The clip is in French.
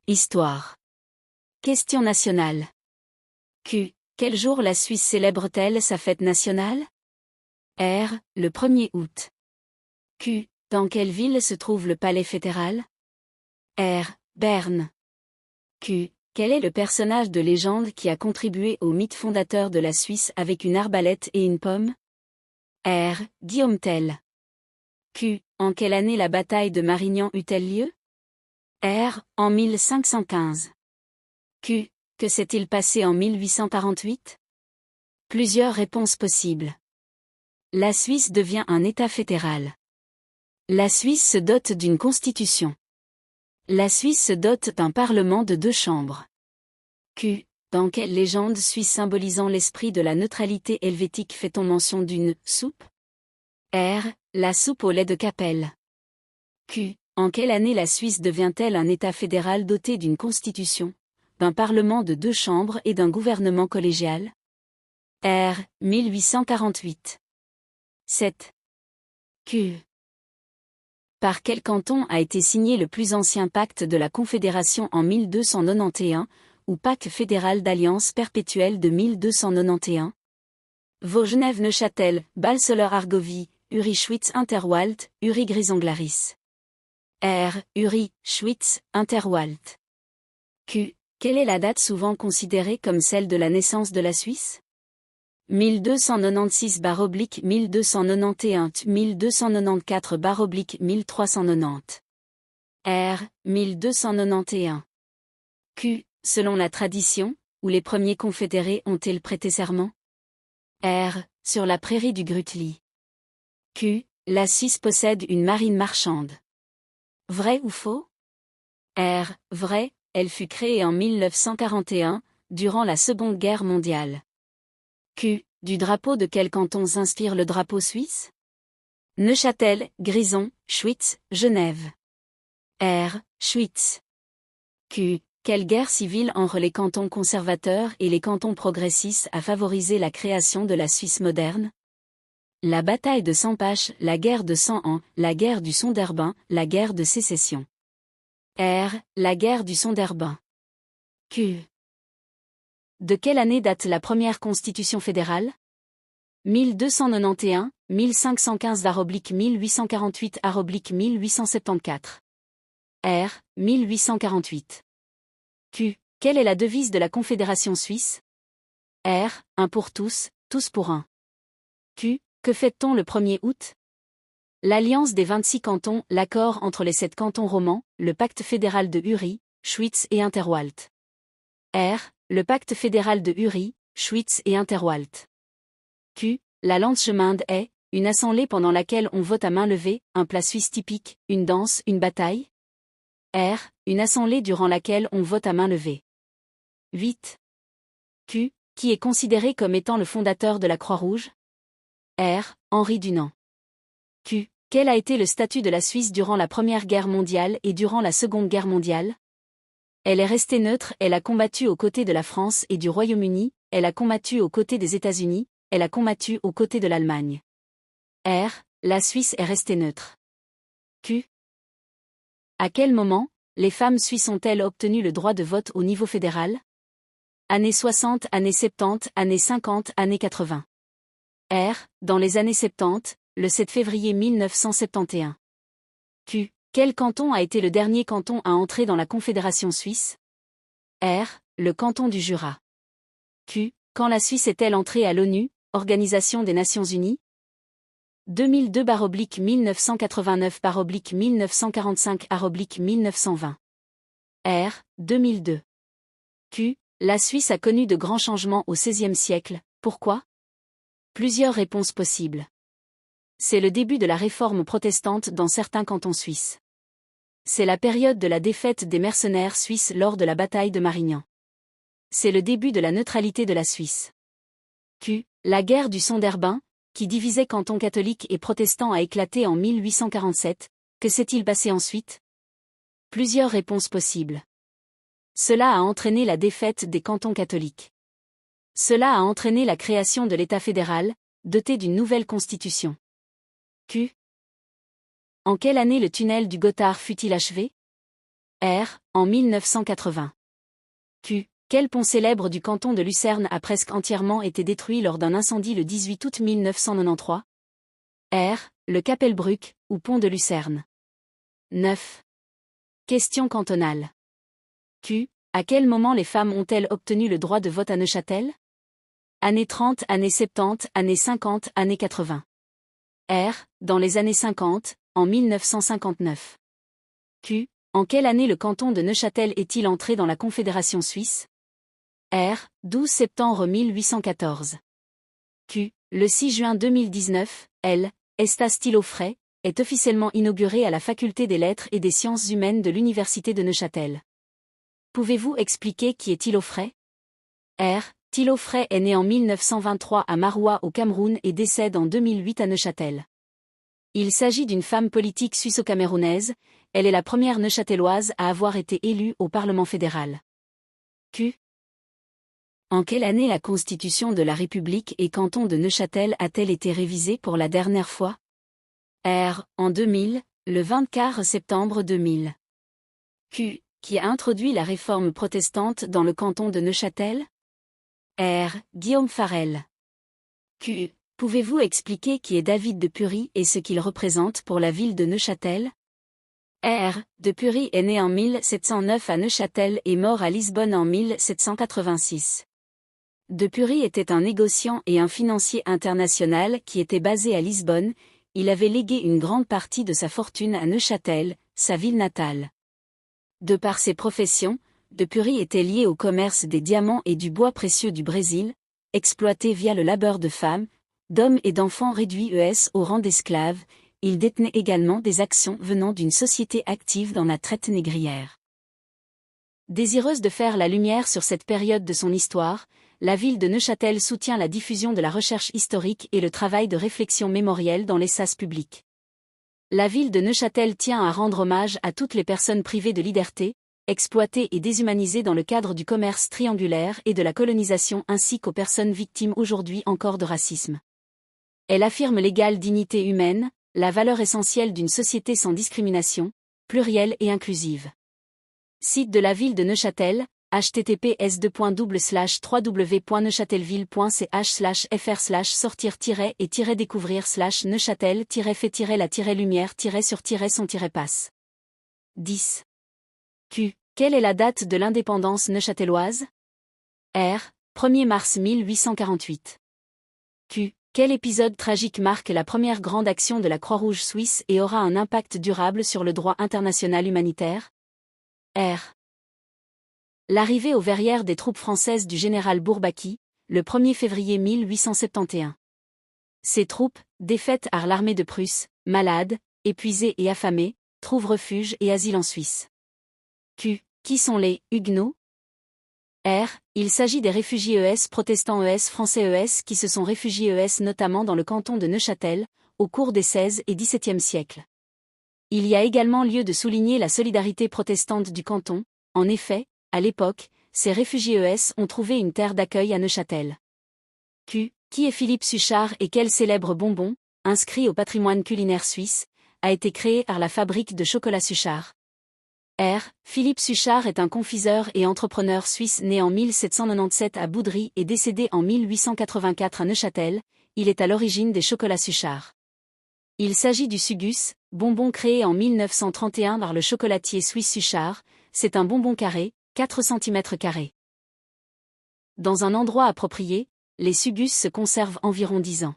Histoire. Question nationale. Q. Quel jour la Suisse célèbre-t-elle sa fête nationale? R. Le 1er août. Q. Dans quelle ville se trouve le palais fédéral? R. Berne. Q. Quel est le personnage de légende qui a contribué au mythe fondateur de la Suisse avec une arbalète et une pomme? R. Guillaume Tell. Q. En quelle année la bataille de Marignan eut-elle lieu? R. En 1515. Q. Que s'est-il passé en 1848? Plusieurs réponses possibles. La Suisse devient un État fédéral. La Suisse se dote d'une constitution. La Suisse se dote d'un parlement de 2 chambres. Q. Dans quelle légende suisse symbolisant l'esprit de la neutralité helvétique fait-on mention d'une soupe? R. La soupe au lait de Capelle. Q. En quelle année la Suisse devient-elle un État fédéral doté d'une constitution, d'un parlement de 2 chambres et d'un gouvernement collégial? R. 1848. 7. Q. Par quel canton a été signé le plus ancien pacte de la Confédération en 1291, ou pacte fédéral d'alliance perpétuelle de 1291? Vaud-Genève-Neuchâtel, Bâle-Soleure-Argovie, Uri-Schwytz-Unterwald, Uri-Grisonglaris. R. Uri, Schwytz, Unterwald. Q. Quelle est la date souvent considérée comme celle de la naissance de la Suisse? 1296/1291, 1294/1390. R. 1291. Q. Selon la tradition, où les premiers confédérés ont-ils prêté serment? R. Sur la prairie du Grutli. Q. La Suisse possède une marine marchande. Vrai ou faux? R. Vrai, elle fut créée en 1941, durant la Seconde Guerre mondiale. Q. Du drapeau de quel canton s'inspire le drapeau suisse? Neuchâtel, Grison, Schwytz, Genève. R. Schwytz. Q. Quelle guerre civile entre les cantons conservateurs et les cantons progressistes a favorisé la création de la Suisse moderne? La bataille de Sampache, la guerre de 100 ans, la guerre du Sonderbin, la guerre de sécession. R. La guerre du Sonderbin. Q. De quelle année date la première constitution fédérale? 1291, 1515/1848/1874. R. 1848. Q. Quelle est la devise de la Confédération suisse? R. Un pour tous, tous pour un. Q. Que fête-t-on le 1er août? L'alliance des 26 cantons, l'accord entre les 7 cantons romans, le pacte fédéral de Uri, Schwytz et Unterwald. R. Le pacte fédéral de Uri, Schwytz et Unterwald. Q. La Landsgemeinde est une assemblée pendant laquelle on vote à main levée, un plat suisse typique, une danse, une bataille. R. Une assemblée durant laquelle on vote à main levée. 8. Q. Qui est considéré comme étant le fondateur de la Croix-Rouge? R. Henri Dunant. Q. Quel a été le statut de la Suisse durant la Première Guerre mondiale et durant la Seconde Guerre mondiale? Elle est restée neutre, elle a combattu aux côtés de la France et du Royaume-Uni, elle a combattu aux côtés des États-Unis, elle a combattu aux côtés de l'Allemagne. R. La Suisse est restée neutre. Q. À quel moment, les femmes suisses ont-elles obtenu le droit de vote au niveau fédéral? Années 60, années 70, années 50, années 80. R. Dans les années 70, le 7 février 1971. Q. Quel canton a été le dernier canton à entrer dans la Confédération suisse? R. Le canton du Jura. Q. Quand la Suisse est-elle entrée à l'ONU, Organisation des Nations Unies? 2002/1989/1945/1920. R. 2002. Q. La Suisse a connu de grands changements au XVIe siècle, pourquoi? Plusieurs réponses possibles. C'est le début de la réforme protestante dans certains cantons suisses. C'est la période de la défaite des mercenaires suisses lors de la bataille de Marignan. C'est le début de la neutralité de la Suisse. Q. La guerre du Sonderbin, qui divisait cantons catholiques et protestants a éclaté en 1847, que s'est-il passé ensuite? Plusieurs réponses possibles. Cela a entraîné la défaite des cantons catholiques. Cela a entraîné la création de l'État fédéral, doté d'une nouvelle constitution. Q. En quelle année le tunnel du Gothard fut-il achevé? R. En 1980. Q. Quel pont célèbre du canton de Lucerne a presque entièrement été détruit lors d'un incendie le 18 août 1993? R. Le Capelbruck, ou pont de Lucerne. 9. Question cantonale. Q. À quel moment les femmes ont-elles obtenu le droit de vote à Neuchâtel? Années 30, années 70, années 50, années 80. R. Dans les années 50, en 1959. Q. En quelle année le canton de Neuchâtel est-il entré dans la Confédération suisse? R. 12 septembre 1814. Q. Le 6 juin 2019, L. Estas Thilo-Frey est officiellement inauguré à la Faculté des Lettres et des Sciences Humaines de l'Université de Neuchâtel. Pouvez-vous expliquer qui est Thilo-Frey? R. Thilo-Frey est né en 1923 à Maroua au Cameroun et décède en 2008 à Neuchâtel. Il s'agit d'une femme politique suisse-camerounaise, elle est la première neuchâteloise à avoir été élue au Parlement fédéral. Q. En quelle année la Constitution de la République et canton de Neuchâtel a-t-elle été révisée pour la dernière fois? R. En 2000, le 24 septembre 2000. Q. Qui a introduit la réforme protestante dans le canton de Neuchâtel? R. Guillaume Farel. Q. Pouvez-vous expliquer qui est David de Pury et ce qu'il représente pour la ville de Neuchâtel? R. De Pury est né en 1709 à Neuchâtel et mort à Lisbonne en 1786. De Pury était un négociant et un financier international qui était basé à Lisbonne. Il avait légué une grande partie de sa fortune à Neuchâtel, sa ville natale. De par ses professions, De Pury était lié au commerce des diamants et du bois précieux du Brésil, exploité via le labeur de femmes, d'hommes et d'enfants réduits au rang d'esclaves. Il détenait également des actions venant d'une société active dans la traite négrière. Désireuse de faire la lumière sur cette période de son histoire, la ville de Neuchâtel soutient la diffusion de la recherche historique et le travail de réflexion mémorielle dans l'espace public. La ville de Neuchâtel tient à rendre hommage à toutes les personnes privées de liberté, exploitées et déshumanisées dans le cadre du commerce triangulaire et de la colonisation ainsi qu'aux personnes victimes aujourd'hui encore de racisme. Elle affirme l'égale dignité humaine, la valeur essentielle d'une société sans discrimination, plurielle et inclusive. Site de la ville de Neuchâtel, https://www.neuchâtelville.ch/fr/sortir-et-découvrir/neuchâtel-fait-lumière-sur-son-passe. 10. Q. Quelle est la date de l'indépendance neuchâteloise? R. 1er mars 1848. Q. Quel épisode tragique marque la première grande action de la Croix-Rouge suisse et aura un impact durable sur le droit international humanitaire? R. L'arrivée aux Verrières des troupes françaises du général Bourbaki, le 1er février 1871. Ces troupes, défaites par l'armée de Prusse, malades, épuisées et affamées, trouvent refuge et asile en Suisse. Q. Qui sont les Huguenots? R. Il s'agit des réfugiés protestants français qui se sont réfugiés notamment dans le canton de Neuchâtel, au cours des XVI et XVIIe siècles. Il y a également lieu de souligner la solidarité protestante du canton. En effet, à l'époque, ces réfugiés ont trouvé une terre d'accueil à Neuchâtel. Q. Qui est Philippe Suchard et quel célèbre bonbon, inscrit au patrimoine culinaire suisse, a été créé par la fabrique de chocolat Suchard? R. Philippe Suchard est un confiseur et entrepreneur suisse né en 1797 à Boudry et décédé en 1884 à Neuchâtel. Il est à l'origine des chocolats Suchard. Il s'agit du Sugus, bonbon créé en 1931 par le chocolatier suisse Suchard. C'est un bonbon carré, 4 cm². Dans un endroit approprié, les Sugus se conservent environ 10 ans.